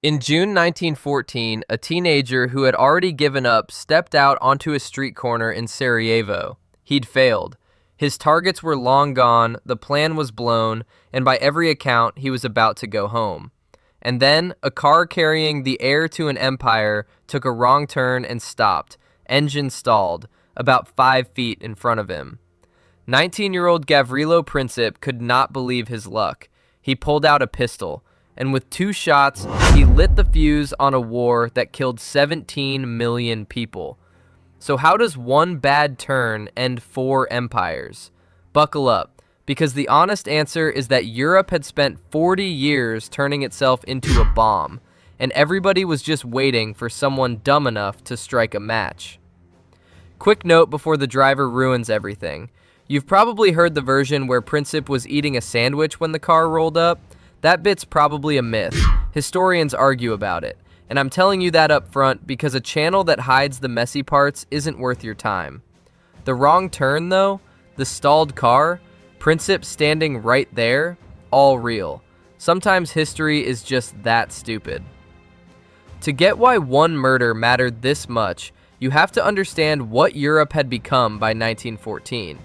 In June 1914, a teenager who had already given up stepped out onto a street corner in Sarajevo. He'd failed. His targets were long gone, the plan was blown, and by every account, he was about to go home. And then, a car carrying the heir to an empire took a wrong turn and stopped, engine stalled, about 5 feet in front of him. 19-year-old Gavrilo Princip could not believe his luck. He pulled out a pistol, and with 2 shots, he lit the fuse on a war that killed 17 million people. So how does one bad turn end 4 empires? Buckle up, because the honest answer is that Europe had spent 40 years turning itself into a bomb, and everybody was just waiting for someone dumb enough to strike a match. Quick note before the driver ruins everything. You've probably heard the version where Princip was eating a sandwich when the car rolled up. That bit's probably a myth. Historians argue about it. And I'm telling you that up front because a channel that hides the messy parts isn't worth your time. The wrong turn, though, the stalled car, Princip standing right there, all real. Sometimes history is just that stupid. To get why one murder mattered this much, you have to understand what Europe had become by 1914.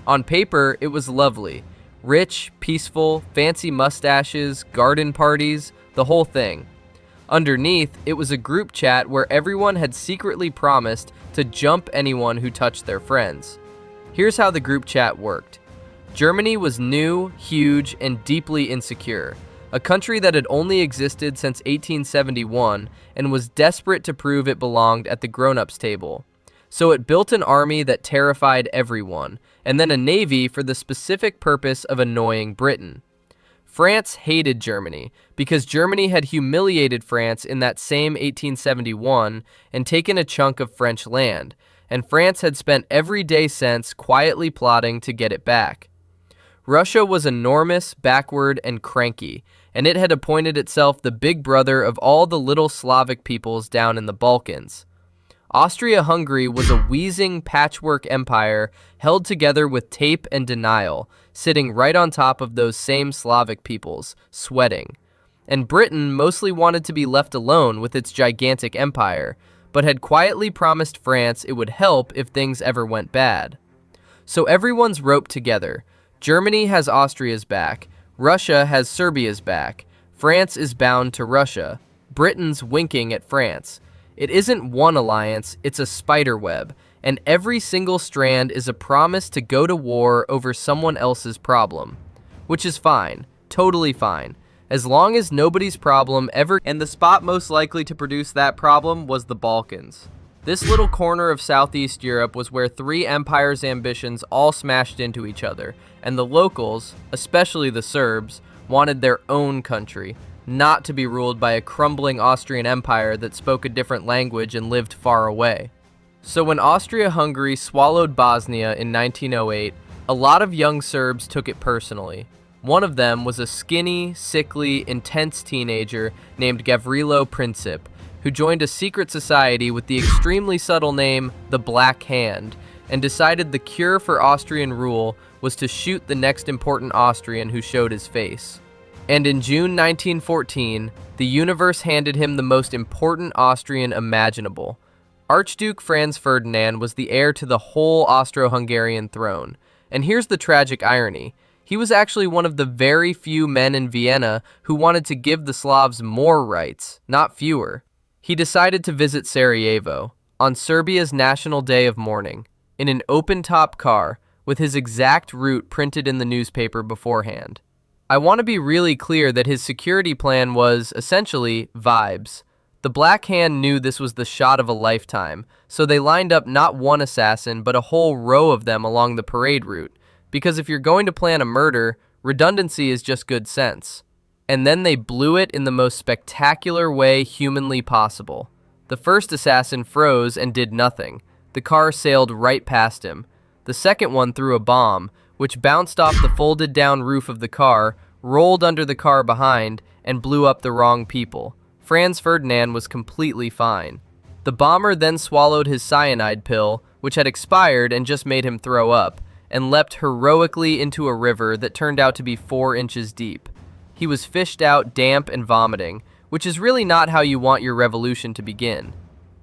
On paper, it was lovely. Rich, peaceful, fancy mustaches, garden parties, the whole thing. Underneath, it was a group chat where everyone had secretly promised to jump anyone who touched their friends. Here's how the group chat worked. Germany was new, huge, and deeply insecure. A country that had only existed since 1871 and was desperate to prove it belonged at the grown-ups table. So it built an army that terrified everyone, and then a navy for the specific purpose of annoying Britain. France hated Germany because Germany had humiliated France in that same 1871 and taken a chunk of French land, and France had spent every day since quietly plotting to get it back. Russia was enormous, backward, and cranky, and it had appointed itself the big brother of all the little Slavic peoples down in the Balkans. Austria-Hungary was a wheezing patchwork empire held together with tape and denial, sitting right on top of those same Slavic peoples, sweating. And Britain mostly wanted to be left alone with its gigantic empire, but had quietly promised France it would help if things ever went bad. So everyone's roped together. Germany has Austria's back, Russia has Serbia's back, France is bound to Russia, Britain's winking at France. It isn't one alliance, it's a spider web, and every single strand is a promise to go to war over someone else's problem. Which is fine, totally fine, as long as nobody's problem ever. And the spot most likely to produce that problem was the Balkans. This little corner of Southeast Europe was where 3 empires' ambitions all smashed into each other, and the locals, especially the Serbs, wanted their own country, not to be ruled by a crumbling Austrian empire that spoke a different language and lived far away. So when Austria-Hungary swallowed Bosnia in 1908, a lot of young Serbs took it personally. One of them was a skinny, sickly, intense teenager named Gavrilo Princip, who joined a secret society with the extremely subtle name the Black Hand, and decided the cure for Austrian rule was to shoot the next important Austrian who showed his face. And in June 1914, the universe handed him the most important Austrian imaginable. Archduke Franz Ferdinand was the heir to the whole Austro-Hungarian throne. And here's the tragic irony. He was actually one of the very few men in Vienna who wanted to give the Slavs more rights, not fewer. He decided to visit Sarajevo, on Serbia's National Day of Mourning, in an open-top car, with his exact route printed in the newspaper beforehand. I want to be really clear that his security plan was, essentially, vibes. The Black Hand knew this was the shot of a lifetime, so they lined up not one assassin, but a whole row of them along the parade route, because if you're going to plan a murder, redundancy is just good sense. And then they blew it in the most spectacular way humanly possible. The first assassin froze and did nothing. The car sailed right past him. The second one threw a bomb, which bounced off the folded-down roof of the car, rolled under the car behind, and blew up the wrong people. Franz Ferdinand was completely fine. The bomber then swallowed his cyanide pill, which had expired and just made him throw up, and leapt heroically into a river that turned out to be 4 inches deep. He was fished out damp and vomiting, which is really not how you want your revolution to begin.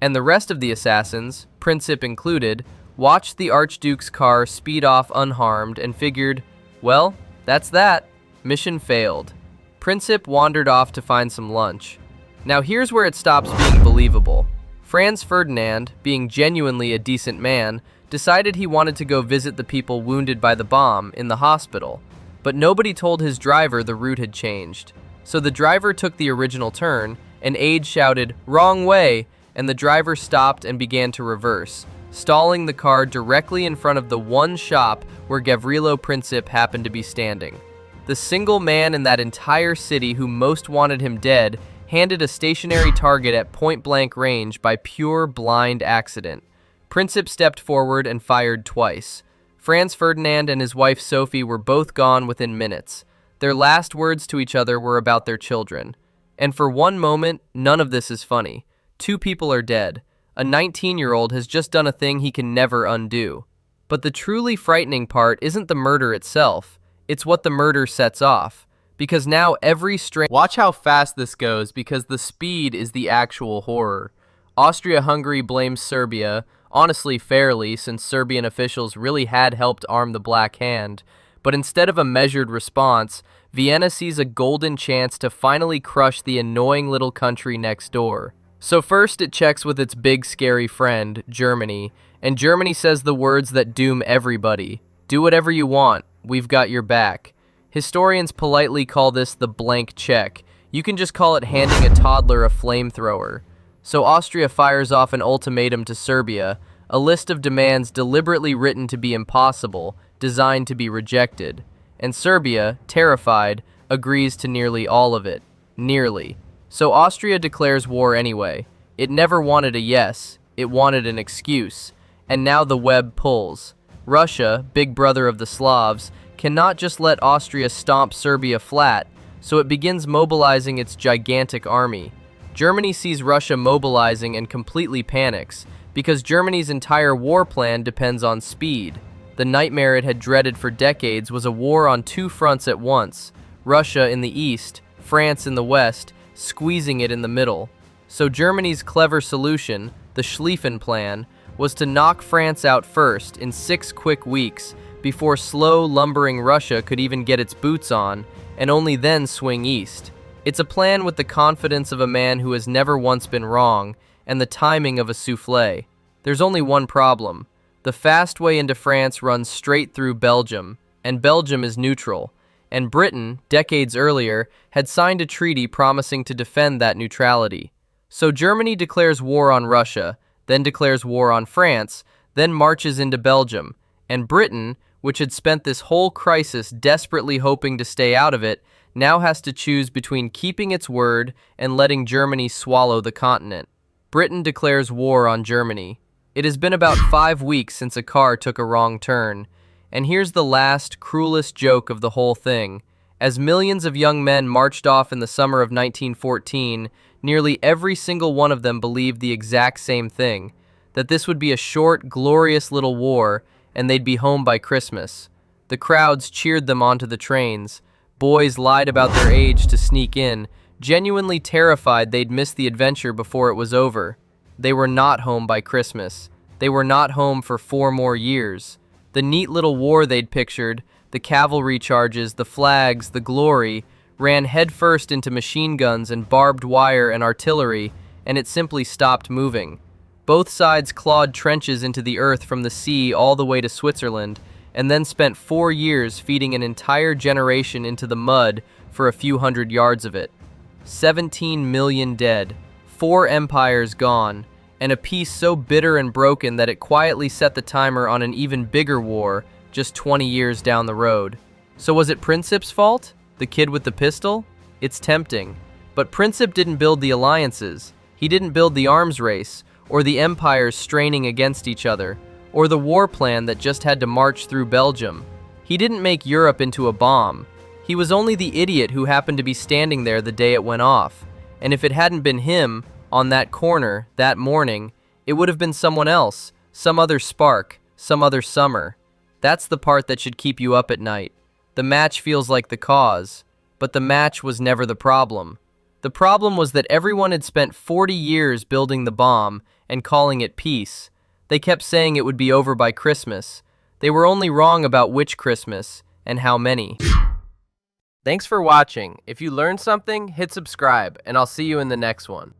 And the rest of the assassins, Princip included, watched the Archduke's car speed off unharmed and figured, well, that's that. Mission failed. Princip wandered off to find some lunch. Now here's where it stops being believable. Franz Ferdinand, being genuinely a decent man, decided he wanted to go visit the people wounded by the bomb in the hospital, but nobody told his driver the route had changed. So the driver took the original turn, and aide shouted, "Wrong way!" and the driver stopped and began to reverse, stalling the car directly in front of the one shop where Gavrilo Princip happened to be standing. The single man in that entire city who most wanted him dead handed a stationary target at point-blank range by pure blind accident. Princip stepped forward and fired twice. Franz Ferdinand and his wife Sophie were both gone within minutes. Their last words to each other were about their children. And for one moment, none of this is funny. 2 people are dead. A 19-year-old has just done a thing he can never undo. But the truly frightening part isn't the murder itself. It's what the murder sets off. Because now every strange... Watch how fast this goes, because the speed is the actual horror. Austria-Hungary blames Serbia, honestly fairly, since Serbian officials really had helped arm the Black Hand. But instead of a measured response, Vienna sees a golden chance to finally crush the annoying little country next door. So first it checks with its big scary friend, Germany, and Germany says the words that doom everybody. Do whatever you want, we've got your back. Historians politely call this the blank check. You can just call it handing a toddler a flamethrower. So Austria fires off an ultimatum to Serbia, a list of demands deliberately written to be impossible, designed to be rejected. And Serbia, terrified, agrees to nearly all of it. Nearly. So Austria declares war anyway. It never wanted a yes, it wanted an excuse. And now the web pulls. Russia, big brother of the Slavs, cannot just let Austria stomp Serbia flat, so it begins mobilizing its gigantic army. Germany sees Russia mobilizing and completely panics, because Germany's entire war plan depends on speed. The nightmare it had dreaded for decades was a war on 2 fronts at once, Russia in the east, France in the west, squeezing it in the middle. So Germany's clever solution, the Schlieffen Plan, was to knock France out first in 6 quick weeks before slow, lumbering Russia could even get its boots on, and only then swing east. It's a plan with the confidence of a man who has never once been wrong, and the timing of a soufflé. There's only one problem. The fast way into France runs straight through Belgium, and Belgium is neutral. And Britain, decades earlier, had signed a treaty promising to defend that neutrality. So Germany declares war on Russia, then declares war on France, then marches into Belgium. And Britain, which had spent this whole crisis desperately hoping to stay out of it, now has to choose between keeping its word and letting Germany swallow the continent. Britain declares war on Germany. It has been about 5 weeks since a car took a wrong turn. And here's the last, cruelest joke of the whole thing. As millions of young men marched off in the summer of 1914, nearly every single one of them believed the exact same thing, that this would be a short, glorious little war, and they'd be home by Christmas. The crowds cheered them onto the trains. Boys lied about their age to sneak in, genuinely terrified they'd miss the adventure before it was over. They were not home by Christmas. They were not home for 4 more years. The neat little war they'd pictured, the cavalry charges, the flags, the glory, ran headfirst into machine guns and barbed wire and artillery, and it simply stopped moving. Both sides clawed trenches into the earth from the sea all the way to Switzerland, and then spent 4 years feeding an entire generation into the mud for a few hundred yards of it. 17 million dead, 4 empires gone, and a peace so bitter and broken that it quietly set the timer on an even bigger war just 20 years down the road. So was it Princip's fault? The kid with the pistol? It's tempting. But Princip didn't build the alliances. He didn't build the arms race, or the empires straining against each other, or the war plan that just had to march through Belgium. He didn't make Europe into a bomb. He was only the idiot who happened to be standing there the day it went off. And if it hadn't been him, on that corner, that morning, it would have been someone else, some other spark, some other summer. That's the part that should keep you up at night. The match feels like the cause, but the match was never the problem. The problem was that everyone had spent 40 years building the bomb and calling it peace. They kept saying it would be over by Christmas. They were only wrong about which Christmas and how many. Thanks for watching. If you learned something, hit subscribe, and I'll see you in the next one.